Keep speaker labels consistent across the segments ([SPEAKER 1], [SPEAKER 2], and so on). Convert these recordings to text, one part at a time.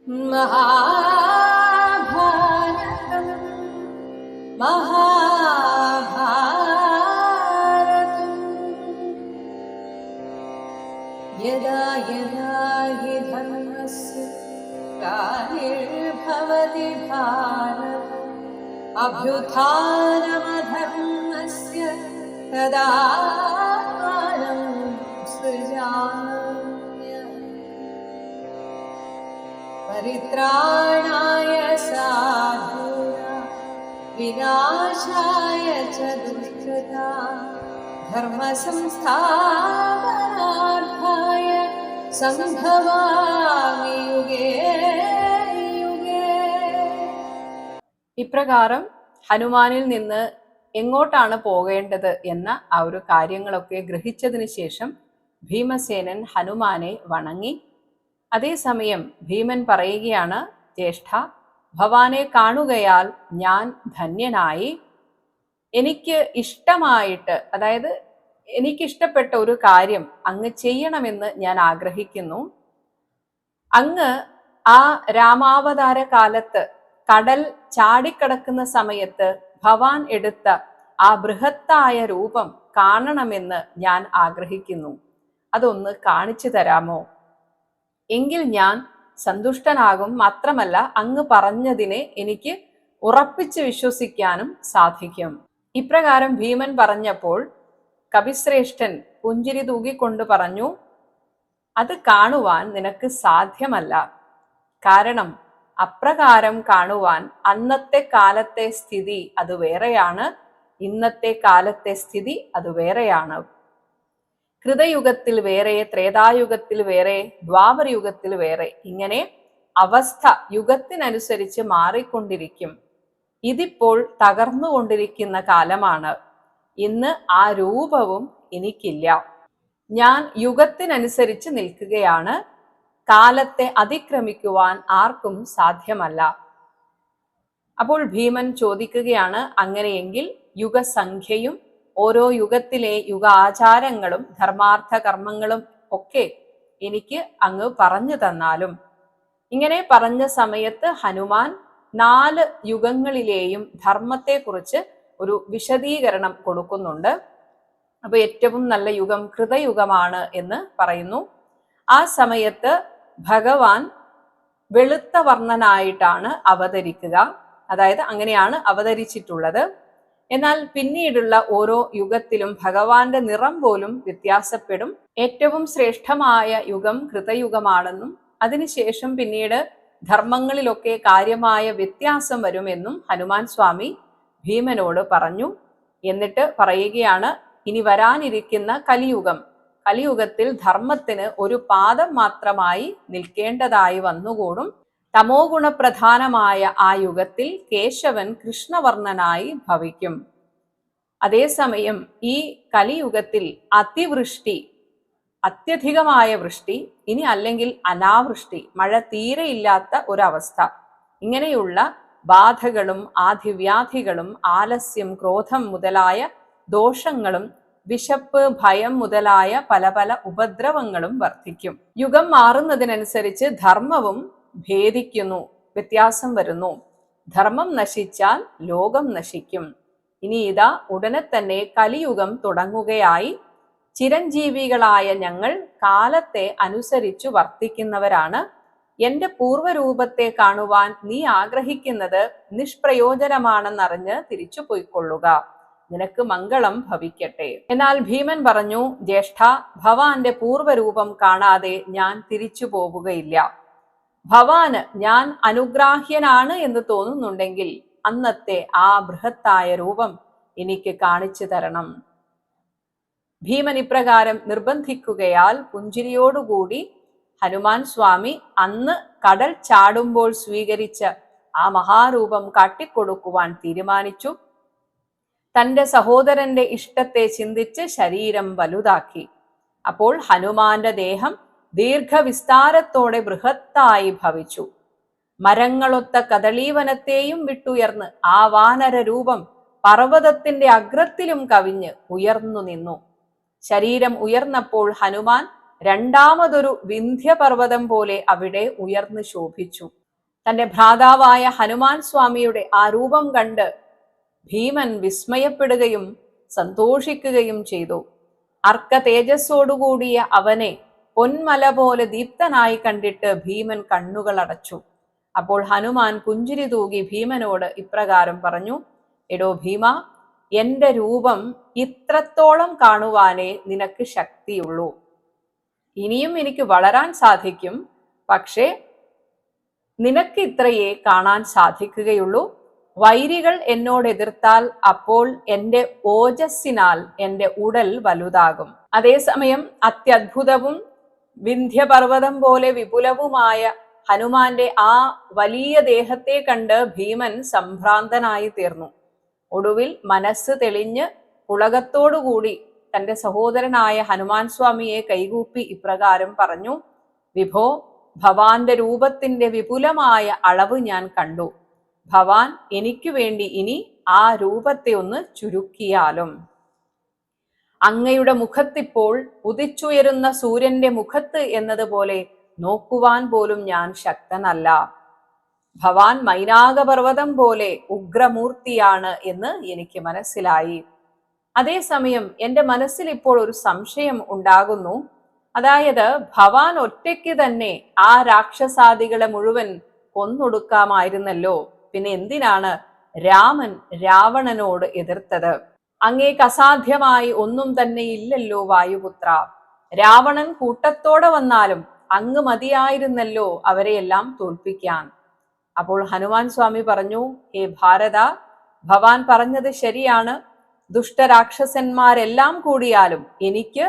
[SPEAKER 1] महाभारतं महाभारतम् यदा यदा हि धर्मस्य ग्लानिर्भवति भारत अभ्युत्थानमधर्मस्य तदात्मानं सृजाम्यहम् परित्राणाय साधूनां विनाशाय च दुष्कृतां धर्मसंस्थापनार्थाय സംഭവാമി യുഗേ യുഗേ.
[SPEAKER 2] ഇപ്രകാരം ഹനുമാനിൽ നിന്ന് എങ്ങോട്ടാണ് പോകേണ്ടത് എന്ന ആ ഒരു കാര്യങ്ങളൊക്കെ ഗ്രഹിച്ചതിന് ശേഷം ഭീമസേനൻ ഹനുമാനെ വണങ്ങി. അതേസമയം ഭീമൻ പറയുകയാണ്, ജ്യേഷ്ഠ, ഭവാനെ കാണുകയാൽ ഞാൻ ധന്യനായി. എനിക്ക് ഇഷ്ടമായിട്ട്, അതായത് എനിക്കിഷ്ടപ്പെട്ട ഒരു കാര്യം അങ്ങ് ചെയ്യണമെന്ന് ഞാൻ ആഗ്രഹിക്കുന്നു. അങ്ങ് ആ രാമാവതാര കാലത്ത് കടൽ ചാടിക്കടക്കുന്ന സമയത്ത് ഭവാൻ എടുത്ത ആ ബൃഹത്തായ രൂപം കാണണമെന്ന് ഞാൻ ആഗ്രഹിക്കുന്നു. അതൊന്ന് കാണിച്ചു തരാമോ? എങ്കിൽ ഞാൻ സന്തുഷ്ടനാകും. മാത്രമല്ല, അങ്ങ് പറഞ്ഞതിനെ എനിക്ക് ഉറപ്പിച്ച് വിശ്വസിക്കാനും സാധിക്കും. ഇപ്രകാരം ഭീമൻ പറഞ്ഞപ്പോൾ കവിശ്രേഷ്ഠൻ പുഞ്ചിരി തൂകിക്കൊണ്ട് പറഞ്ഞു, അത് കാണുവാൻ നിനക്ക് സാധ്യമല്ല. കാരണം അപ്രകാരം കാണുവാൻ അന്നത്തെ കാലത്തെ സ്ഥിതി അത് വേറെയാണ്, ഇന്നത്തെ കാലത്തെ സ്ഥിതി അത് വേറെയാണ്. കൃതയുഗത്തിൽ വേറെ, ത്രേതായുഗത്തിൽ വേറെ, ദ്വാപരയുഗത്തിൽ വേറെ, ഇങ്ങനെ അവസ്ഥ യുഗത്തിനനുസരിച്ച് മാറിക്കൊണ്ടിരിക്കും. ഇതിപ്പോൾ തകർന്നുകൊണ്ടിരിക്കുന്ന കാലമാണ്. ഇന്ന് ആ രൂപവും എനിക്കില്ല. ഞാൻ യുഗത്തിനനുസരിച്ച് നിൽക്കുകയാണ്. കാലത്തെ അതിക്രമിക്കുവാൻ ആർക്കും സാധ്യമല്ല. അപ്പോൾ ഭീമൻ ചോദിക്കുകയാണ്, അങ്ങനെയെങ്കിൽ യുഗസംഖ്യയും ഓരോ യുഗത്തിലെ യുഗാചാരങ്ങളും ധർമാർത്ഥ കർമ്മങ്ങളും ഒക്കെ എനിക്ക് അങ്ങ് പറഞ്ഞു തന്നാലും. ഇങ്ങനെ പറഞ്ഞ സമയത്ത് ഹനുമാൻ 4 യുഗങ്ങളിലെയും ധർമ്മത്തെക്കുറിച്ച് ഒരു വിശദീകരണം കൊടുക്കുന്നുണ്ട്. അപ്പൊ ഏറ്റവും നല്ല യുഗം കൃതയുഗമാണ് എന്ന് പറയുന്നു. ആ സമയത്ത് ഭഗവാൻ വെളുത്ത വർണ്ണനായിട്ടാണ് അവതരിക്കുക, അതായത് അങ്ങനെയാണ് അവതരിച്ചിട്ടുള്ളത്. എന്നാൽ പിന്നീടുള്ള ഓരോ യുഗത്തിലും ഭഗവാന്റെ നിറം പോലും വ്യത്യാസപ്പെടും. ഏറ്റവും ശ്രേഷ്ഠമായ യുഗം കൃതയുഗമാണെന്നും അതിനുശേഷം പിന്നീട് ധർമ്മങ്ങളിലൊക്കെ കാര്യമായ വ്യത്യാസം വരുമെന്നും ഹനുമാൻ സ്വാമി ഭീമനോട് പറഞ്ഞു. എന്നിട്ട് പറയുകയാണ്, ഇനി വരാനിരിക്കുന്ന കലിയുഗം, കലിയുഗത്തിൽ ധർമ്മത്തിന് ഒരു പാദം മാത്രമായി നിൽക്കേണ്ടതായി വന്നുകൂടും. തമോ ഗുണപ്രധാനമായ ആ യുഗത്തിൽ കേശവൻ കൃഷ്ണവർണ്ണനായി ഭവിക്കും. അതേസമയം ഈ കലിയുഗത്തിൽ അതിവൃഷ്ടി, അത്യധികമായ വൃഷ്ടി, ഇനി അല്ലെങ്കിൽ അനാവൃഷ്ടി, മഴ തീരെയില്ലാത്ത ഒരവസ്ഥ, ഇങ്ങനെയുള്ള ബാധകളും ആധിവ്യാധികളും ആലസ്യം, ക്രോധം മുതലായ ദോഷങ്ങളും വിശപ്പ്, ഭയം മുതലായ പല പല ഉപദ്രവങ്ങളും വർദ്ധിക്കും. യുഗം മാറുന്നതിനനുസരിച്ച് ധർമ്മവും ഭേദിക്കുന്നു, വ്യത്യാസം വരുന്നു. ധർമ്മം നശിച്ചാൽ ലോകം നശിക്കും. ഇനി ഇതാ ഉടനെ തന്നെ കലിയുഗം തുടങ്ങുകയായി. ചിരഞ്ജീവികളായ ഞങ്ങൾ കാലത്തെ അനുസരിച്ചു വർത്തിക്കുന്നവരാണ്. എന്റെ പൂർവ്വരൂപത്തെ കാണുവാൻ നീ ആഗ്രഹിക്കുന്നത് നിഷ്പ്രയോജനമാണെന്നറിഞ്ഞ് തിരിച്ചു പോയിക്കൊള്ളുക. നിനക്ക് മംഗളം ഭവിക്കട്ടെ. എന്നാൽ ഭീമൻ പറഞ്ഞു, ജ്യേഷ്ഠ, ഭവാന്റെ പൂർവ്വരൂപം കാണാതെ ഞാൻ തിരിച്ചു പോവുകയില്ല. ഭവാന് ഞാൻ അനുഗ്രാഹ്യനാണ് എന്ന് തോന്നുന്നുണ്ടെങ്കിൽ അന്നത്തെ ആ ബൃഹത്തായ രൂപം എനിക്ക് കാണിച്ചു തരണം. ഭീമൻ ഇപ്രകാരം നിർബന്ധിക്കുകയാൽ പുഞ്ചിരിയോടുകൂടി ഹനുമാൻ സ്വാമി അന്ന് കടൽ ചാടുമ്പോൾ സ്വീകരിച്ച ആ മഹാരൂപം കാട്ടിക്കൊടുക്കുവാൻ തീരുമാനിച്ചു. തന്റെ സഹോദരന്റെ ഇഷ്ടത്തെ ചിന്തിച്ച് ശരീരം വലുതാക്കി. അപ്പോൾ ഹനുമാന്റെ ദേഹം ദീർഘവിസ്താരത്തോടെ ബൃഹത്തായി ഭവിച്ചു. മരങ്ങളൊത്ത കദളീവനത്തെയും വിട്ടുയർന്ന് ആ വാനര രൂപം പർവ്വതത്തിന്റെ അഗ്രത്തിലും കവിഞ്ഞ് ഉയർന്നു നിന്നു. ശരീരം ഉയർന്നപ്പോൾ ഹനുമാൻ രണ്ടാമതൊരു വിന്ധ്യപർവ്വതം പോലെ അവിടെ ഉയർന്നു ശോഭിച്ചു. തന്റെ ഭ്രാതാവായ ഹനുമാൻ സ്വാമിയുടെ ആ രൂപം കണ്ട് ഭീമൻ വിസ്മയപ്പെടുകയും സന്തോഷിക്കുകയും ചെയ്തു. അർക്ക തേജസ്സോടുകൂടിയ അവനെ പൊന്മല പോലെ ദീപ്തനായി കണ്ടിട്ട് ഭീമൻ കണ്ണുകൾ അടച്ചു. അപ്പോൾ ഹനുമാൻ പുഞ്ചിരി തൂകി ഭീമനോട് ഇപ്രകാരം പറഞ്ഞു: എടോ ഭീമ, എന്റെ രൂപം ഇത്രത്തോളം കാണുവാനേ നിനക്ക് ശക്തിയുള്ളൂ. ഇനിയും എനിക്ക് വളരാൻ സാധിക്കും, പക്ഷേ നിനക്ക് ഇത്രയേ കാണാൻ സാധിക്കുകയുള്ളൂ. വൈരികൾ എന്നോട് എതിർത്താൽ അപ്പോൾ എന്റെ ഓജസ്സിനാൽ എന്റെ ഉടൽ വലുതാകും. അതേസമയം അത്യത്ഭുതവും വിന്ധ്യപർവ്വതം പോലെ വിപുലവുമായ ഹനുമാന്റെ ആ വലിയ ദേഹത്തെ കണ്ട് ഭീമൻ സംഭ്രാന്തനായി തീർന്നു. ഒടുവിൽ മനസ്സ് തെളിഞ്ഞ് പുളകത്തോടുകൂടി തന്റെ സഹോദരനായ ഹനുമാൻ സ്വാമിയെ കൈകൂപ്പി ഇപ്രകാരം പറഞ്ഞു: വിഭോ, ഭവാന്റെ രൂപത്തിന്റെ വിപുലമായ അളവ് ഞാൻ കണ്ടു. ഭവാൻ എനിക്കു വേണ്ടി ഇനി ആ രൂപത്തെ ഒന്ന് ചുരുക്കിയാലും. അങ്ങയുടെ മുഖത്തിപ്പോൾ ഉദിച്ചുയരുന്ന സൂര്യന്റെ മുഖത്ത് എന്നതുപോലെ നോക്കുവാൻ പോലും ഞാൻ ശക്തനല്ല. ഭവാൻ മൈനാകപർവ്വതം പോലെ ഉഗ്രമൂർത്തിയാണ് എന്ന് എനിക്ക് മനസ്സിലായി. അതേസമയം എൻ്റെ മനസ്സിൽ ഇപ്പോൾ ഒരു സംശയം ഉണ്ടാകുന്നു. അതായത്, ഭവാൻ ഒറ്റയ്ക്ക് തന്നെ ആ രാക്ഷസാദികളെ മുഴുവൻ കൊന്നൊടുക്കാമായിരുന്നല്ലോ. പിന്നെ എന്തിനാണ് രാമൻ രാവണനോട് എതിർത്തത്? അങ്ങേക്ക് അസാധ്യമായി ഒന്നും തന്നെ ഇല്ലല്ലോ വായുപുത്ര. രാവണൻ കൂട്ടത്തോടെ വന്നാലും അങ്ങ് മതിയായിരുന്നല്ലോ അവരെയെല്ലാം തോൽപ്പിക്കാൻ. അപ്പോൾ ഹനുമാൻ സ്വാമി പറഞ്ഞു: ഹേ ഭാരത, ഭവാൻ പറഞ്ഞത് ശരിയാണ്. ദുഷ്ടരാക്ഷസന്മാരെല്ലാം കൂടിയാലും എനിക്ക്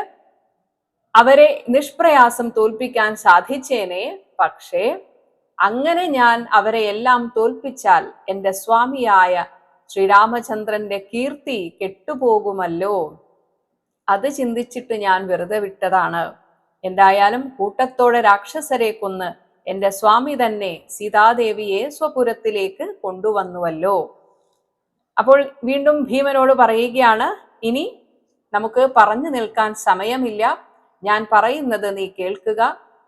[SPEAKER 2] അവരെ നിഷ്പ്രയാസം തോൽപ്പിക്കാൻ സാധിച്ചേനെ. പക്ഷേ അങ്ങനെ ഞാൻ അവരെ എല്ലാം തോൽപ്പിച്ചാൽ എൻ്റെ സ്വാമിയായ ശ്രീരാമചന്ദ്രന്റെ കീർത്തി കെട്ടുപോകുമല്ലോ. അത് ചിന്തിച്ചിട്ട് ഞാൻ വെറുതെ വിട്ടതാണ്. എന്തായാലും കൂട്ടത്തോടെ രാക്ഷസരെ കൊന്ന് എൻ്റെ സ്വാമി തന്നെ സീതാദേവിയെ സ്വപുരത്തിലേക്ക് കൊണ്ടുവന്നുവല്ലോ. അപ്പോൾ വീണ്ടും ഭീമനോട് പറയുകയാണ്: ഇനി നമുക്ക് പറഞ്ഞു നിൽക്കാൻ സമയമില്ല. ഞാൻ പറയുന്നത് നീ കേൾക്കുക.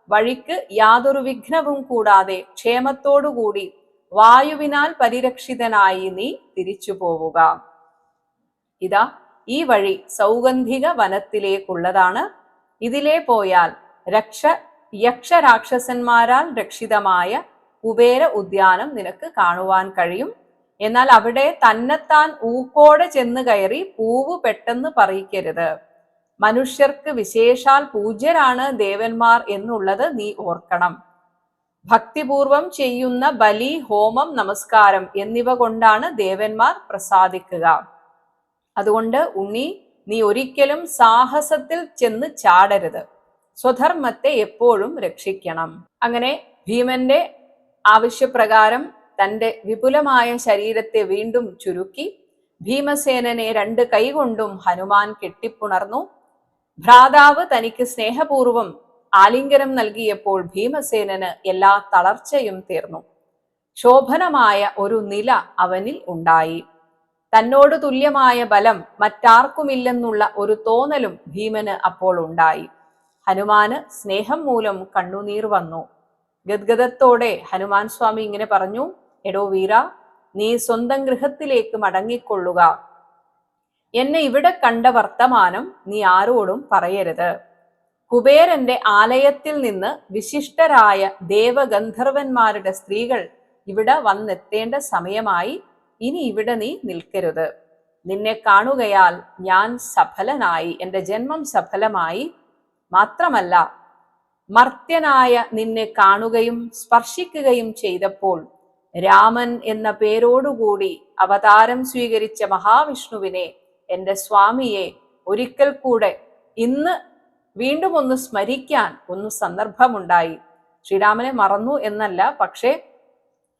[SPEAKER 2] വഴിക്ക് യാതൊരു വിഘ്നവും കൂടാതെ ക്ഷേമത്തോടുകൂടി വായുവിനാൽ പരിരക്ഷിതനായി നീ തിരിച്ചു പോവുക. ഇതാ, ഈ വഴി സൗഗന്ധിക വനത്തിലേക്കുള്ളതാണ്. ഇതിലേ പോയാൽ യക്ഷരാക്ഷസന്മാരാൽ രക്ഷിതമായ കുബേര ഉദ്യാനം നിനക്ക് കാണുവാൻ കഴിയും. എന്നാൽ അവിടെ തന്നെത്താൻ ഊക്കോടെ ചെന്ന് കയറി പൂവ് പെട്ടെന്ന് പറിക്കരുത്. മനുഷ്യർക്ക് വിശേഷാൽ പൂജ്യരാണ് ദേവന്മാർ എന്നുള്ളത് നീ ഓർക്കണം. ഭക്തിപൂർവം ചെയ്യുന്ന ബലി, ഹോമം, നമസ്കാരം എന്നിവ കൊണ്ടാണ് ദേവന്മാർ പ്രസാദിക്കുക. അതുകൊണ്ട് ഉണ്ണി, നീ ഒരിക്കലും സാഹസത്തിൽ ചെന്ന് ചാടരുത്. സ്വധർമ്മത്തെ എപ്പോഴും രക്ഷിക്കണം. അങ്ങനെ ഭീമന്റെ ആവശ്യപ്രകാരം തന്റെ വിപുലമായ ശരീരത്തെ വീണ്ടും ചുരുക്കി ഭീമസേനനെ 2 കൈകൊണ്ടും ഹനുമാൻ കെട്ടിപ്പുണർന്നു. ഭ്രാതാവ് തനിക്ക് സ്നേഹപൂർവം ആലിംഗനം നൽകിയപ്പോൾ ഭീമസേനന് എല്ലാ തളർച്ചയും തീർന്നു. ശോഭനമായ ഒരു നില അവനിൽ ഉണ്ടായി. തന്നോട് തുല്യമായ ബലം മറ്റാർക്കുമില്ലെന്നുള്ള ഒരു തോന്നലും ഭീമന് അപ്പോൾ ഉണ്ടായി. ഹനുമാന് സ്നേഹം മൂലം കണ്ണുനീർ വന്നു. ഗദ്ഗദത്തോടെ ഹനുമാൻ സ്വാമി ഇങ്ങനെ പറഞ്ഞു: എടോ വീര, നീ സ്വന്തം ഗൃഹത്തിലേക്ക് മടങ്ങിക്കൊള്ളുക. എന്നെ ഇവിടെ കണ്ട വർത്തമാനം നീ ആരോടും പറയരുത്. കുബേരന്റെ ആലയത്തിൽ നിന്ന് വിശിഷ്ടരായ ദേവഗന്ധർവന്മാരുടെ സ്ത്രീകൾ ഇവിടെ വന്നെത്തേണ്ട സമയമായി. ഇനി ഇവിടെ നീ നിൽക്കരുത്. നിന്നെ കാണുകയാൽ ഞാൻ സഫലനായി, എൻ്റെ ജന്മം സഫലമായി. മാത്രമല്ല, മർത്യനായ നിന്നെ കാണുകയും സ്പർശിക്കുകയും ചെയ്തപ്പോൾ രാമൻ എന്ന പേരോടുകൂടി അവതാരം സ്വീകരിച്ച മഹാവിഷ്ണുവിനെ, എൻ്റെ സ്വാമിയെ ഒരിക്കൽ കൂടെ ഇന്ന് വീണ്ടും ഒന്ന് സ്മരിക്കാൻ ഒന്ന് സന്ദർഭമുണ്ടായി. ശ്രീരാമനെ മറന്നു എന്നല്ല, പക്ഷേ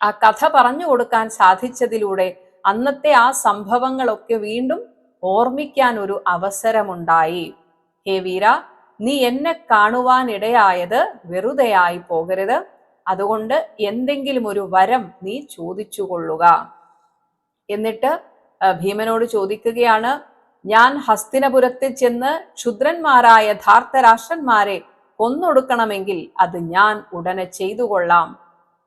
[SPEAKER 2] ആ കഥ പറഞ്ഞു കൊടുക്കാൻ സാധിച്ചതിലൂടെ അന്നത്തെ ആ സംഭവങ്ങളൊക്കെ വീണ്ടും ഓർമ്മിക്കാൻ ഒരു അവസരമുണ്ടായി. ഹേ വീര, നീ എന്നെ കാണുവാനിടയായത് വെറുതെയായി പോകരുത്. അതുകൊണ്ട് എന്തെങ്കിലും ഒരു വരം നീ ചോദിച്ചു കൊള്ളുക. എന്നിട്ട് ഭീമനോട് ചോദിക്കുകയാണ്: ഞാൻ ഹസ്തിനപുരത്തിൽ ചെന്ന് ക്ഷുദ്രന്മാരായ ധാർത്തരാഷ്ട്രന്മാരെ കൊന്നൊടുക്കണമെങ്കിൽ അത് ഞാൻ ഉടനെ ചെയ്തു കൊള്ളാം.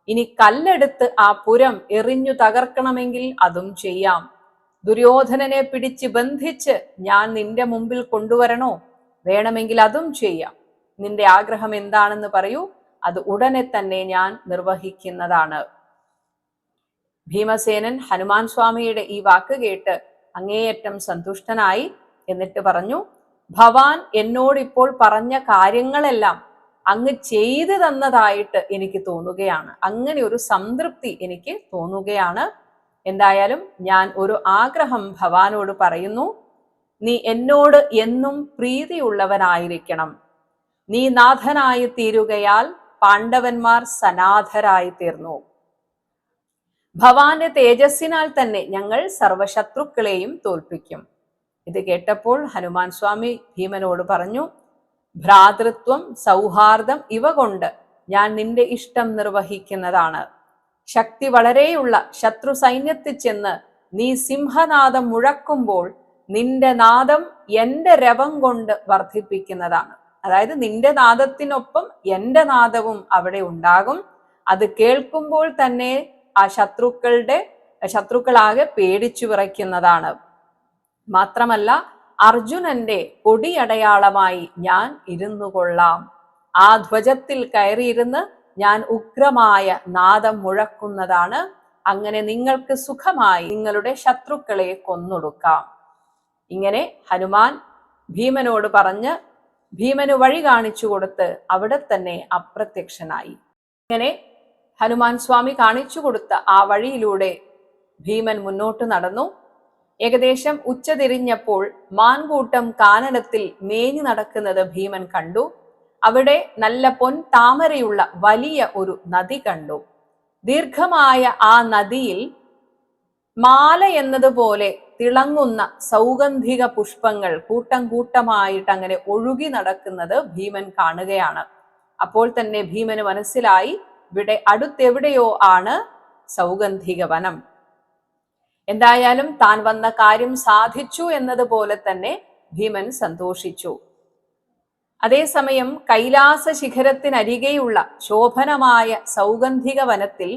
[SPEAKER 2] ഇനി കല്ലെടുത്ത് ആ പുരം എറിഞ്ഞു തകർക്കണമെങ്കിൽ അതും ചെയ്യാം. ദുര്യോധനനെ പിടിച്ച് ബന്ധിച്ച് ഞാൻ നിന്റെ മുമ്പിൽ കൊണ്ടുവരണോ? വേണമെങ്കിൽ അതും ചെയ്യാം. നിന്റെ ആഗ്രഹം എന്താണെന്ന് പറയൂ, അത് ഉടനെ തന്നെ ഞാൻ നിർവഹിക്കുന്നതാണ്. ഭീമസേനൻ ഹനുമാൻ സ്വാമിയുടെ ഈ വാക്ക് കേട്ട് അങ്ങേയറ്റം സന്തുഷ്ടനായി. എന്നിട്ട് പറഞ്ഞു, ഭവാൻ എന്നോടിപ്പോൾ പറഞ്ഞ കാര്യങ്ങളെല്ലാം അങ്ങ് ചെയ്തു തന്നതായിട്ട് എനിക്ക് തോന്നുകയാണ്. അങ്ങനെ ഒരു സംതൃപ്തി എനിക്ക് തോന്നുകയാണ്. എന്തായാലും ഞാൻ ഒരു ആഗ്രഹം ഭവാനോട് പറയുന്നു. നീ എന്നോട് എന്നും പ്രീതിയുള്ളവനായിരിക്കണം. നീ നാഥനായി തീരുകയാൽ പാണ്ഡവന്മാർ സനാഥരായി തീർന്നു. ഭവാന്റെ തേജസ്സിനാൽ തന്നെ ഞങ്ങൾ സർവശത്രുക്കളെയും തോൽപ്പിക്കും. ഇത് കേട്ടപ്പോൾ ഹനുമാൻ സ്വാമി ഭീമനോട് പറഞ്ഞു, ഭ്രാതൃത്വം, സൗഹാർദ്ദം ഇവ കൊണ്ട് ഞാൻ നിന്റെ ഇഷ്ടം നിർവഹിക്കുന്നതാണ്. ശക്തി വളരെയുള്ള ശത്രു സൈന്യത്തിൽ ചെന്ന് നീ സിംഹനാദം മുഴക്കുമ്പോൾ നിന്റെ നാദം എന്റെ രവം കൊണ്ട് വർദ്ധിപ്പിക്കുന്നതാണ്. അതായത് നിന്റെ നാദത്തിനൊപ്പം എന്റെ നാദവും അവിടെ ഉണ്ടാകും. അത് കേൾക്കുമ്പോൾ തന്നെ ആ ശത്രുക്കളാകെ പേടിച്ചു വിറയ്ക്കുന്നതാണ്. മാത്രമല്ല അർജുനന്റെ കൊടിയടയാളമായി ഞാൻ ഇരുന്നു കൊള്ളാം. ആ ധ്വജത്തിൽ കയറിയിരുന്ന് ഞാൻ ഉഗ്രമായ നാദം മുഴക്കുന്നതാണ്. അങ്ങനെ നിങ്ങൾക്ക് സുഖമായി നിങ്ങളുടെ ശത്രുക്കളെ കൊന്നൊടുക്കാം. ഇങ്ങനെ ഹനുമാൻ ഭീമനോട് പറഞ്ഞ് ഭീമന് വഴി കാണിച്ചു കൊടുത്ത് അവിടെ തന്നെ അപ്രത്യക്ഷനായി. ഇങ്ങനെ ഹനുമാൻ സ്വാമി കാണിച്ചു കൊടുത്ത ആ വഴിയിലൂടെ ഭീമൻ മുന്നോട്ട് നടന്നു. ഏകദേശം ഉച്ചതിരിഞ്ഞപ്പോൾ മാൻകൂട്ടം കാനനത്തിൽ മേഞ്ഞു നടക്കുന്നത് ഭീമൻ കണ്ടു. അവിടെ നല്ല പൊൻ താമരയുള്ള വലിയ ഒരു നദി കണ്ടു. ദീർഘമായ ആ നദിയിൽ മാല എന്നതുപോലെ തിളങ്ങുന്ന സൗഗന്ധിക പുഷ്പങ്ങൾ കൂട്ടം കൂട്ടമായിട്ട് അങ്ങനെ ഒഴുകി നടക്കുന്നത് ഭീമൻ കാണുകയാണ്. അപ്പോൾ തന്നെ ഭീമന് മനസ്സിലായി, ഇവിടെ അടുത്തെവിടെയോ ആണ് സൗഗന്ധിക വനം. എന്തായാലും താൻ വന്ന കാര്യം സാധിച്ചു എന്നതുപോലെ തന്നെ ഭീമൻ സന്തോഷിച്ചു. അതേസമയം കൈലാസ ശിഖരത്തിനരികെയുള്ള ശോഭനമായ സൗഗന്ധിക വനത്തിൽ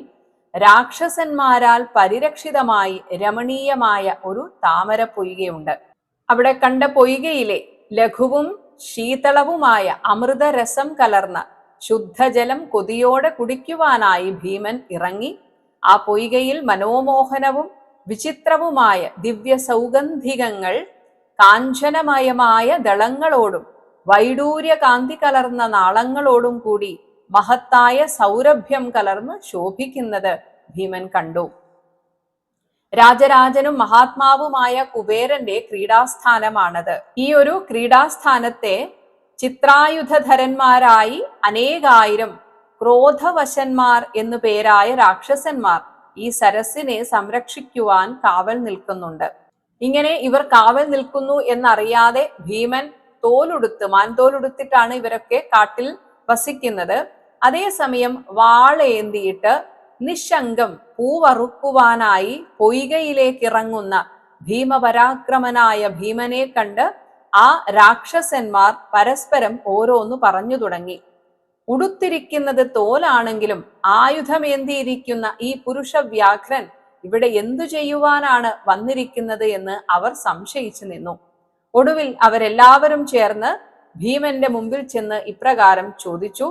[SPEAKER 2] രാക്ഷസന്മാരാൽ പരിരക്ഷിതമായി രമണീയമായ ഒരു താമര പൊയ്കയുണ്ട്. അവിടെ കണ്ട പൊയ്കയിലെ ലഘുവും ശീതളവുമായ അമൃതരസം കലർന്ന ശുദ്ധജലം കൊതിയോടെ കുടിക്കുവാനായി ഭീമൻ ഇറങ്ങി. ആ പൊയ്കയിൽ മനോമോഹനവും വിചിത്രവുമായ ദിവ്യ സൗഗന്ധികങ്ങൾ കാഞ്ചനമയമായ ദളങ്ങളോടും വൈഡൂര്യ കാന്തി കലർന്ന നാളങ്ങളോടും കൂടി മഹത്തായ സൗരഭ്യം കലർന്ന് ശോഭിക്കുന്നത് ഭീമൻ കണ്ടു. രാജരാജനും മഹാത്മാവുമായ കുബേരന്റെ ക്രീഡാസ്ഥാനമാണത്. ഈ ഒരു ക്രീഡാസ്ഥാനത്തെ ചിത്രായുധധരന്മാരായി അനേകായിരം ക്രോധവശന്മാർ എന്നു പേരായ രാക്ഷസന്മാർ ഈ സരസിനെ സംരക്ഷിക്കുവാൻ കാവൽ നിൽക്കുന്നുണ്ട്. ഇങ്ങനെ ഇവർ കാവൽ നിൽക്കുന്നു എന്നറിയാതെ ഭീമൻ മാൻതോലുടുത്തിട്ടാണ് ഇവരൊക്കെ കാട്ടിൽ വസിക്കുന്നത്. അതേസമയം വാളേന്തിയിട്ട് നിശങ്കം പൂവറുക്കുവാനായി പൊയ്കയിലേക്ക് ഇറങ്ങുന്ന ഭീമപരാക്രമനായ ഭീമനെ കണ്ട് ആ രാക്ഷസന്മാർ പരസ്പരം ഓരോന്നു പറഞ്ഞു തുടങ്ങി. ഉടുത്തിരിക്കുന്നത് തോലാണെങ്കിലും ആയുധമേന്തിയിരിക്കുന്ന ഈ പുരുഷ വ്യാഘ്രൻ ഇവിടെ എന്തു ചെയ്യുവാനാണ് വന്നിരിക്കുന്നത് എന്ന് അവർ സംശയിച്ചു നിന്നു. ഒടുവിൽ അവരെല്ലാവരും ചേർന്ന് ഭീമന്റെ മുമ്പിൽ ചെന്ന് ഇപ്രകാരം ചോദിച്ചു,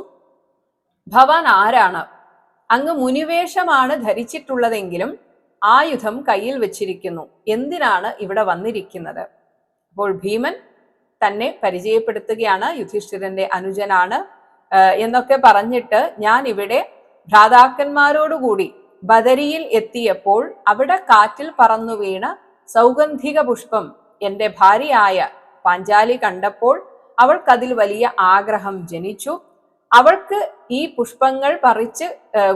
[SPEAKER 2] ഭവാൻ ആരാണ്? അങ്ങ് മുനിവേഷമാണ് ധരിച്ചിട്ടുള്ളതെങ്കിലും ആയുധം കയ്യിൽ വെച്ചിരിക്കുന്നു. എന്തിനാണ് ഇവിടെ വന്നിരിക്കുന്നത്? അപ്പോൾ ഭീമൻ തന്നെ പരിചയപ്പെടുത്തുകയാണ്. യുധിഷ്ഠിരന്റെ അനുജനാണ് എന്നൊക്കെ പറഞ്ഞിട്ട്, ഞാൻ ഇവിടെ ഭ്രാതാക്കന്മാരോടുകൂടി ബദരിയിൽ എത്തിയപ്പോൾ അവിടെ കാറ്റിൽ പറന്നു വീണ സൗഗന്ധിക പുഷ്പം എന്റെ ഭാര്യയായ പാഞ്ചാലി കണ്ടപ്പോൾ അവൾക്കതിൽ വലിയ ആഗ്രഹം ജനിച്ചു. അവൾക്ക് ഈ പുഷ്പങ്ങൾ പറിച്ച്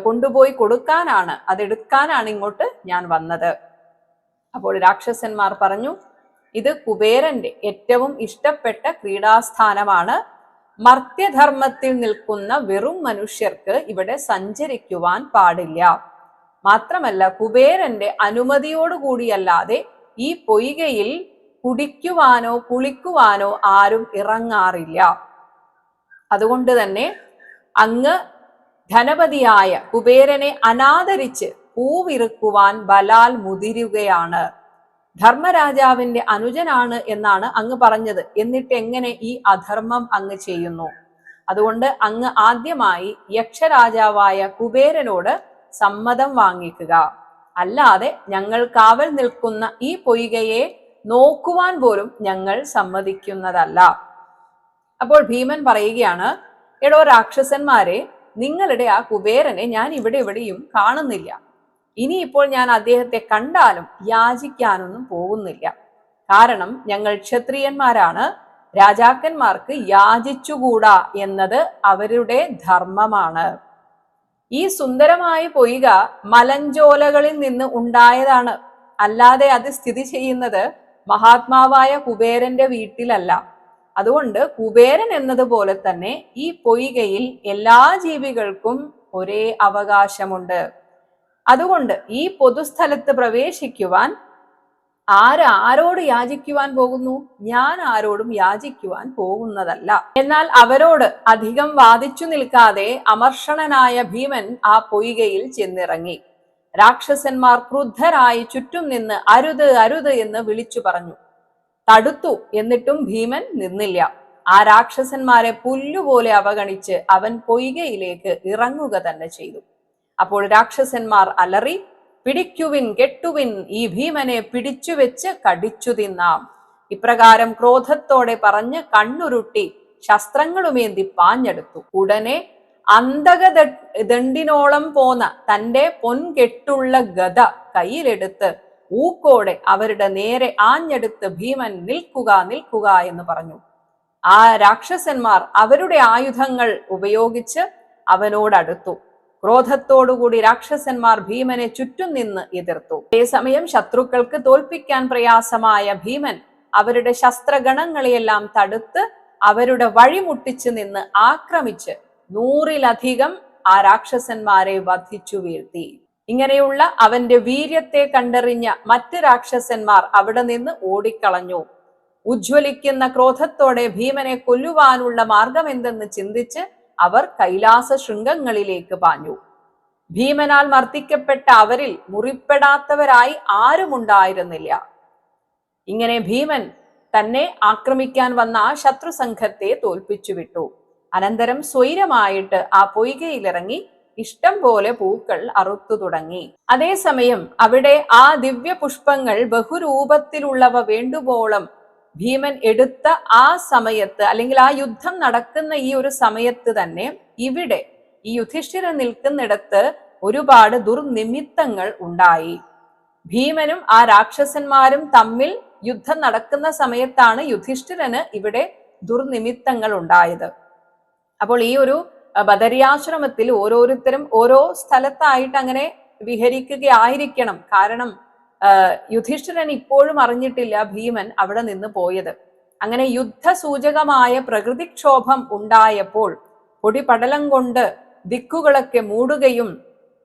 [SPEAKER 2] കൊണ്ടുപോയി കൊടുക്കാനാണ്, അതെടുക്കാനാണ് ഇങ്ങോട്ട് ഞാൻ വന്നത്. അപ്പോൾ രാക്ഷസന്മാർ പറഞ്ഞു, ഇത് കുബേരന്റെ ഏറ്റവും ഇഷ്ടപ്പെട്ട ക്രീഡാസ്ഥാനമാണ്. മർത്യധർമ്മത്തിൽ നിൽക്കുന്ന വെറും മനുഷ്യർക്ക് ഇവിടെ സഞ്ചരിക്കുവാൻ പാടില്ല. മാത്രമല്ല കുബേരന്റെ അനുമതിയോടുകൂടിയല്ലാതെ ഈ പൊയ്കയിൽ കുടിക്കുവാനോ കുളിക്കുവാനോ ആരും ഇറങ്ങാറില്ല. അതുകൊണ്ട് തന്നെ അങ്ങ് ധനപതിയായ കുബേരനെ അനാദരിച്ച് പൂവിറുക്കുവാൻ ബലാൽ മുതിരുകയാണ്. ധർമ്മരാജാവിന്റെ അനുജനാണ് എന്നാണ് അങ്ങ് പറഞ്ഞത്. എന്നിട്ട് എങ്ങനെ ഈ അധർമ്മം അങ്ങ് ചെയ്യുന്നു? അതുകൊണ്ട് അങ്ങ് ആദ്യമായി യക്ഷരാജാവായ കുബേരനോട് സമ്മതം വാങ്ങിക്കുക. അല്ലാതെ ഞങ്ങൾ കാവൽ നിൽക്കുന്ന ഈ പൊയ്കയെ നോക്കുവാൻ പോലും ഞങ്ങൾ സമ്മതിക്കുന്നതല്ല. അപ്പോൾ ഭീമൻ പറയുകയാണ്, എടോ രാക്ഷസന്മാരെ, നിങ്ങളുടെ ആ കുബേരനെ ഞാൻ ഇവിടെ എവിടെയും കാണുന്നില്ല. ഇനിയിപ്പോൾ ഞാൻ അദ്ദേഹത്തെ കണ്ടാലും യാചിക്കാനൊന്നും പോകുന്നില്ല. കാരണം ഞങ്ങൾ ക്ഷത്രിയന്മാരാണ്. രാജാക്കന്മാർക്ക് യാചിച്ചുകൂടാ എന്നത് അവരുടെ ധർമ്മമാണ്. ഈ സുന്ദരമായ പൊയ്ക മലഞ്ചോലകളിൽ നിന്ന് ഉണ്ടായതാണ്. അല്ലാതെ അത് സ്ഥിതി ചെയ്യുന്നത് മഹാത്മാവായ കുബേരന്റെ വീട്ടിലല്ല. അതുകൊണ്ട് കുബേരൻ എന്നതുപോലെ തന്നെ ഈ പൊയ്കയിൽ എല്ലാ ജീവികൾക്കും ഒരേ അവകാശമുണ്ട്. അതുകൊണ്ട് ഈ പൊതുസ്ഥലത്ത് പ്രവേശിക്കുവാൻ ആരോട് യാചിക്കുവാൻ പോകുന്നു? ഞാൻ ആരോടും യാചിക്കുവാൻ പോകുന്നതല്ല. എന്നാൽ അവരോട് അധികം വാദിച്ചു നിൽക്കാതെ അമർഷണനായ ഭീമൻ ആ പൊയ്കയിൽ ചെന്നിറങ്ങി. രാക്ഷസന്മാർ ക്രുദ്ധരായി ചുറ്റും നിന്ന് അരുത് അരുത് എന്ന് വിളിച്ചു പറഞ്ഞു. തടുത്തു, എന്നിട്ടും ഭീമൻ നിന്നില്ല. ആ രാക്ഷസന്മാരെ പുല്ലുപോലെ അവഗണിച്ച് അവൻ പൊയ്കയിലേക്ക് ഇറങ്ങുക തന്നെ ചെയ്തു. അപ്പോൾ രാക്ഷസന്മാർ അലറി, പിടിക്കുവിൻ, കെട്ടുവിൻ, ഈ ഭീമനെ പിടിച്ചു വെച്ച് കടിച്ചു തിന്നാം. ഇപ്രകാരം ക്രോധത്തോടെ പറഞ്ഞ് കണ്ണുരുട്ടി ശസ്ത്രങ്ങളുമേന്തി പാഞ്ഞെടുത്തു. ഉടനെ അന്തകദണ്ഡിനോളം പോന്ന തന്റെ പൊൻകെട്ടുള്ള ഗദ കയ്യിലെടുത്ത് ഊക്കോടെ അവരുടെ നേരെ ആഞ്ഞെടുത്ത് ഭീമൻ നിൽക്കുക നിൽക്കുക എന്ന് പറഞ്ഞു. ആ രാക്ഷസന്മാർ അവരുടെ ആയുധങ്ങൾ ഉപയോഗിച്ച് അവനോടടുത്തു. ക്രോധത്തോടുകൂടി രാക്ഷസന്മാർ ഭീമനെ ചുറ്റും നിന്ന് എതിർത്തു. അതേസമയം ശത്രുക്കൾക്ക് തോൽപ്പിക്കാൻ പ്രയാസമായ ഭീമൻ അവരുടെ ശസ്ത്രഗണങ്ങളെയെല്ലാം തടുത്ത് അവരുടെ വഴിമുട്ടിച്ച് നിന്ന് ആക്രമിച്ച് 100-ലധികം ആ രാക്ഷസന്മാരെ വധിച്ചു വീഴ്ത്തി. ഇങ്ങനെയുള്ള അവന്റെ വീര്യത്തെ കണ്ടറിഞ്ഞ മറ്റ് രാക്ഷസന്മാർ അവിടെ നിന്ന് ഓടിക്കളഞ്ഞു. ഉജ്ജ്വലിക്കുന്ന ക്രോധത്തോടെ ഭീമനെ കൊല്ലുവാനുള്ള മാർഗം എന്തെന്ന് ചിന്തിച്ച് അവർ കൈലാസ ശൃംഗങ്ങളിലേക്ക് പാഞ്ഞു. ഭീമനാൽ മർദ്ദിക്കപ്പെട്ട അവരിൽ മുറിപ്പെടാത്തവരായി ആരുമുണ്ടായിരുന്നില്ല. ഇങ്ങനെ ഭീമൻ തന്നെ ആക്രമിക്കാൻ വന്ന ആ ശത്രു സംഘത്തെ തോൽപ്പിച്ചു വിട്ടു. അനന്തരം സ്വൈരമായിട്ട് ആ പൊയ്കയിലിറങ്ങി ഇഷ്ടം പോലെ പൂക്കൾ അറുത്തു തുടങ്ങി. അതേസമയം അവിടെ ആ ദിവ്യ പുഷ്പങ്ങൾ ബഹുരൂപത്തിലുള്ളവ വേണ്ടുവോളം ഭീമൻ എടുത്ത ആ സമയത്ത്, അല്ലെങ്കിൽ ആ യുദ്ധം നടക്കുന്ന ഈ ഒരു സമയത്ത് തന്നെ ഇവിടെ ഈ യുധിഷ്ഠിരൻ നിൽക്കുന്നിടത്ത് ഒരുപാട് ദുർനിമിത്തങ്ങൾ ഉണ്ടായി. ഭീമനും ആ രാക്ഷസന്മാരും തമ്മിൽ യുദ്ധം നടക്കുന്ന സമയത്താണ് യുധിഷ്ഠിരന് ഇവിടെ ദുർനിമിത്തങ്ങൾ ഉണ്ടായത്. അപ്പോൾ ഈ ഒരു ബദരിയാശ്രമത്തിൽ ഓരോരുത്തരും ഓരോ സ്ഥലത്തായിട്ട് അങ്ങനെ വിഹരിക്കുകയായിരിക്കണം. കാരണം യുധിഷ്ഠിരൻ ഇപ്പോഴും അറിഞ്ഞിട്ടില്ല ഭീമൻ അവിടെ നിന്ന് പോയത്. അങ്ങനെ യുദ്ധസൂചകമായ പ്രകൃതിക്ഷോഭം ഉണ്ടായപ്പോൾ പൊടിപടലം കൊണ്ട് ദിക്കുകളൊക്കെ മൂടുകയും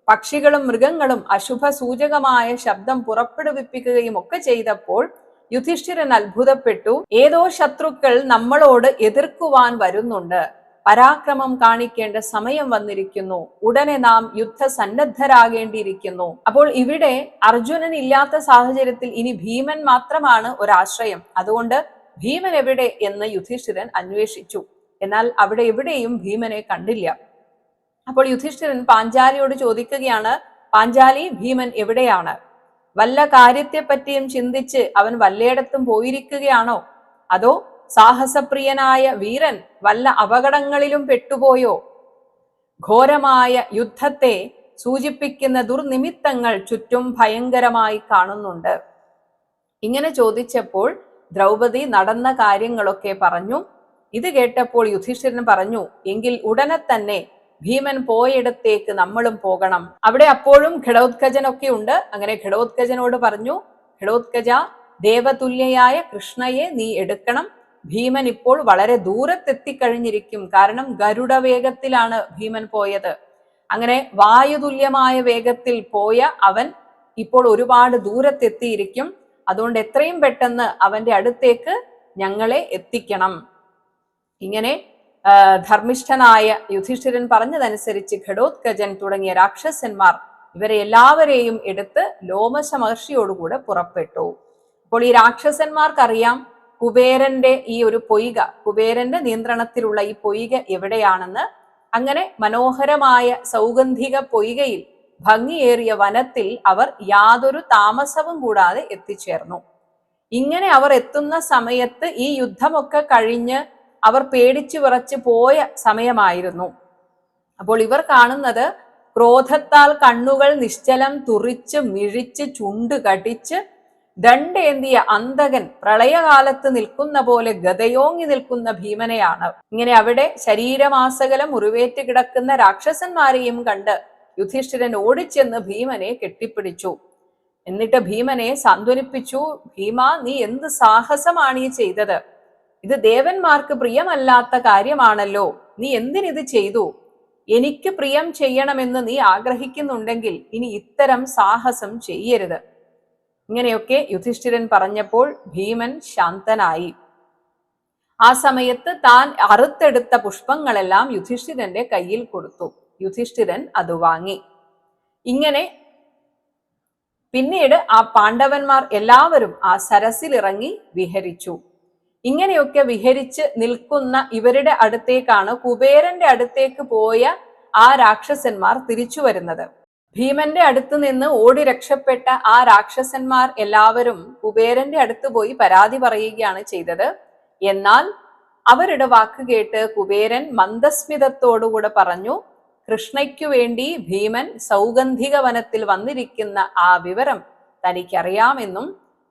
[SPEAKER 2] പക്ഷികളും മൃഗങ്ങളും അശുഭ സൂചകമായ ശബ്ദം പുറപ്പെടുവിപ്പിക്കുകയും ഒക്കെ ചെയ്തപ്പോൾ യുധിഷ്ഠിരൻ അത്ഭുതപ്പെട്ടു. ഏതോ ശത്രുക്കൾ നമ്മളോട് എതിർക്കുവാൻ വരുന്നുണ്ട്. പരാക്രമം കാണിക്കേണ്ട സമയം വന്നിരിക്കുന്നു. ഉടനെ നാം യുദ്ധസന്നദ്ധരാകേണ്ടിയിരിക്കുന്നു. അപ്പോൾ ഇവിടെ അർജുനൻ ഇല്ലാത്ത സാഹചര്യത്തിൽ ഇനി ഭീമൻ മാത്രമാണ് ഒരാശ്രയം. അതുകൊണ്ട് ഭീമൻ എവിടെ എന്ന് യുധിഷ്ഠിരൻ അന്വേഷിച്ചു. എന്നാൽ അവിടെ എവിടെയും ഭീമനെ കണ്ടില്ല. അപ്പോൾ യുധിഷ്ഠിരൻ പാഞ്ചാലിയോട് ചോദിക്കുകയാണ്, പാഞ്ചാലി, ഭീമൻ എവിടെയാണ്? വല്ല കാര്യത്തെപ്പറ്റിയും ചിന്തിച്ച് അവൻ വല്ലയിടത്തും പോയിരിക്കുകയാണോ? അതോ സാഹസപ്രിയനായ വീരൻ വല്ല അപകടങ്ങളിലും പെട്ടുപോയോ? ഘോരമായ യുദ്ധത്തെ സൂചിപ്പിക്കുന്ന ദുർനിമിത്തങ്ങൾ ചുറ്റും ഭയങ്കരമായി കാണുന്നുണ്ട്. ഇങ്ങനെ ചോദിച്ചപ്പോൾ ദ്രൗപദി നടന്ന കാര്യങ്ങളൊക്കെ പറഞ്ഞു. ഇത് കേട്ടപ്പോൾ യുധിഷ്ഠിരൻ പറഞ്ഞു, എങ്കിൽ ഉടനെ തന്നെ ഭീമൻ പോയിടത്തേക്ക് നമ്മളും പോകണം. അവിടെ അപ്പോഴും ഘടോത്കജനൊക്കെ ഉണ്ട്. അങ്ങനെ ഘടോത്കജനോട് പറഞ്ഞു, ഘടോത്കജ, ദേവതുല്യയായ കൃഷ്ണയെ നീ എടുക്കണം. ഭീമൻ ഇപ്പോൾ വളരെ ദൂരത്തെത്തിക്കഴിഞ്ഞിരിക്കും. കാരണം ഗരുഡ വേഗത്തിലാണ് ഭീമൻ പോയത്. അങ്ങനെ വായുതുല്യമായ വേഗത്തിൽ പോയ അവൻ ഇപ്പോൾ ഒരുപാട് ദൂരത്തെത്തിയിരിക്കും. അതുകൊണ്ട് എത്രയും പെട്ടെന്ന് അവന്റെ അടുത്തേക്ക് ഞങ്ങളെ എത്തിക്കണം. ഇങ്ങനെ ധർമ്മിഷ്ഠനായ യുധിഷ്ഠിരൻ പറഞ്ഞതനുസരിച്ച് ഘടോത്കജൻ തുടങ്ങിയ രാക്ഷസന്മാർ ഇവരെ എല്ലാവരെയും എടുത്ത് ലോമശ മഹർഷിയോടുകൂടെ പുറപ്പെട്ടു. അപ്പോൾ ഈ രാക്ഷസന്മാർക്കറിയാം കുബേരന്റെ ഈ ഒരു പൊയ്ക, കുബേരന്റെ നിയന്ത്രണത്തിലുള്ള ഈ പൊയ്ക എവിടെയാണെന്ന്. അങ്ങനെ മനോഹരമായ സൗഗന്ധിക പൊയ്കയിൽ ഭംഗിയേറിയ വനത്തിൽ അവർ യാതൊരു താമസവും കൂടാതെ എത്തിച്ചേർന്നു. ഇങ്ങനെ അവർ എത്തുന്ന സമയത്ത് ഈ യുദ്ധമൊക്കെ കഴിഞ്ഞ് അവർ പേടിച്ചു വിറച്ച് പോയ സമയമായിരുന്നു. അപ്പോൾ ഇവർ കാണുന്നത് ക്രോധത്താൽ കണ്ണുകൾ നിശ്ചലം തുറിച്ച് മിഴിച്ച് ചുണ്ട് കടിച്ച് ദണ്ഡേന്തിയ അന്തകൻ പ്രളയകാലത്ത് നിൽക്കുന്ന പോലെ ഗതയോങ്ങി നിൽക്കുന്ന ഭീമനെയാണ്. ഇങ്ങനെ അവിടെ ശരീരമാസകലം മുറിവേറ്റ് കിടക്കുന്ന രാക്ഷസന്മാരെയും കണ്ട് യുധിഷ്ഠിരൻ ഓടിച്ചെന്ന് ഭീമനെ കെട്ടിപ്പിടിച്ചു. എന്നിട്ട് ഭീമനെ സാന്ത്വനിപ്പിച്ചു. ഭീമ, നീ എന്ത് സാഹസമാണ് ഈ ചെയ്തത്? ഇത് ദേവന്മാർക്ക് പ്രിയമല്ലാത്ത കാര്യമാണല്ലോ. നീ എന്തിനിത് ചെയ്തു? എനിക്ക് പ്രിയം ചെയ്യണമെന്ന് നീ ആഗ്രഹിക്കുന്നുണ്ടെങ്കിൽ ഇനി ഇത്തരം സാഹസം ചെയ്യരുത്. ഇങ്ങനെയൊക്കെ യുധിഷ്ഠിരൻ പറഞ്ഞപ്പോൾ ഭീമൻ ശാന്തനായി. ആ സമയത്ത് താൻ അറുത്തെടുത്ത പുഷ്പങ്ങളെല്ലാം യുധിഷ്ഠിരന്റെ കയ്യിൽ കൊടുത്തു. യുധിഷ്ഠിരൻ അത് വാങ്ങി. ഇങ്ങനെ പിന്നീട് ആ പാണ്ഡവന്മാർ എല്ലാവരും ആ സരസിലിറങ്ങി വിഹരിച്ചു. ഇങ്ങനെയൊക്കെ വിഹരിച്ച് നിൽക്കുന്ന ഇവരുടെ അടുത്തേക്കാണ് കുബേരന്റെ അടുത്തേക്ക് പോയ ആ രാക്ഷസന്മാർ തിരിച്ചു വരുന്നത്. ഭീമന്റെ അടുത്ത് നിന്ന് ഓടി രക്ഷപ്പെട്ട ആ രാക്ഷസന്മാർ എല്ലാവരും കുബേരന്റെ അടുത്ത് പോയി പരാതി പറയുകയാണ് ചെയ്തത്. എന്നാൽ അവരുടെ വാക്ക് കേട്ട് കുബേരൻ മന്ദസ്മിതത്തോടുകൂടെ പറഞ്ഞു, കൃഷ്ണയ്ക്കു വേണ്ടി ഭീമൻ സൗഗന്ധിക വനത്തിൽ വന്നിരിക്കുന്ന ആ വിവരം തനിക്കറിയാമെന്നും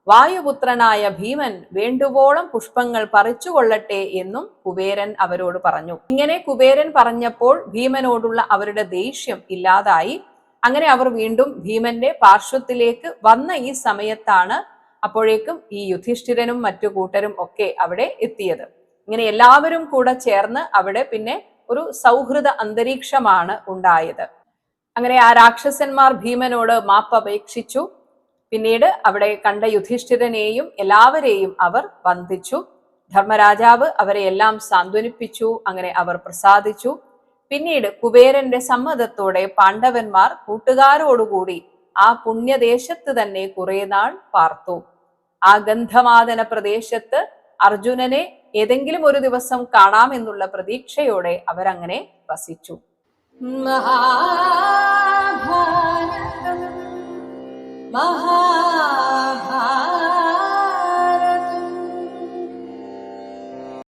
[SPEAKER 2] വായുപുത്രനായ ഭീമൻ വേണ്ടുവോളം പുഷ്പങ്ങൾ പറിച്ചുകൊള്ളട്ടെ എന്നും കുബേരൻ അവരോട് പറഞ്ഞു. ഇങ്ങനെ കുബേരൻ പറഞ്ഞപ്പോൾ ഭീമനോടുള്ള അവരുടെ ദേഷ്യം ഇല്ലാതായി. അങ്ങനെ അവർ വീണ്ടും ഭീമന്റെ പാർശ്വത്തിലേക്ക് വന്ന ഈ സമയത്താണ് അപ്പോഴേക്കും ഈ യുധിഷ്ഠിരനും മറ്റു കൂട്ടരും ഒക്കെ അവിടെ എത്തിയത്. ഇങ്ങനെ എല്ലാവരും കൂടെ ചേർന്ന് അവിടെ പിന്നെ ഒരു സൗഹൃദ അന്തരീക്ഷമാണ് ഉണ്ടായത്. അങ്ങനെ ആ രാക്ഷസന്മാർ ഭീമനോട് മാപ്പപേക്ഷിച്ചു. പിന്നീട് അവിടെ കണ്ട യുധിഷ്ഠിരനെയും എല്ലാവരെയും അവർ വന്ദിച്ചു. ധർമ്മരാജാവ് അവരെ എല്ലാം സാന്ത്വനിപ്പിച്ചു. അങ്ങനെ അവർ പ്രസാദിച്ചു. പിന്നീട് കുബേരന്റെ സമ്മതത്തോടെ പാണ്ഡവന്മാർ കൂട്ടുകാരോടുകൂടി ആ പുണ്യദേശത്ത് തന്നെ കുറെ നാൾ പാർത്തു. ആ ഗന്ധമാദന പ്രദേശത്ത് അർജുനനെ ഏതെങ്കിലും ഒരു ദിവസം കാണാമെന്നുള്ള പ്രതീക്ഷയോടെ അവരങ്ങനെ വസിച്ചു.
[SPEAKER 1] മഹാഭാരതം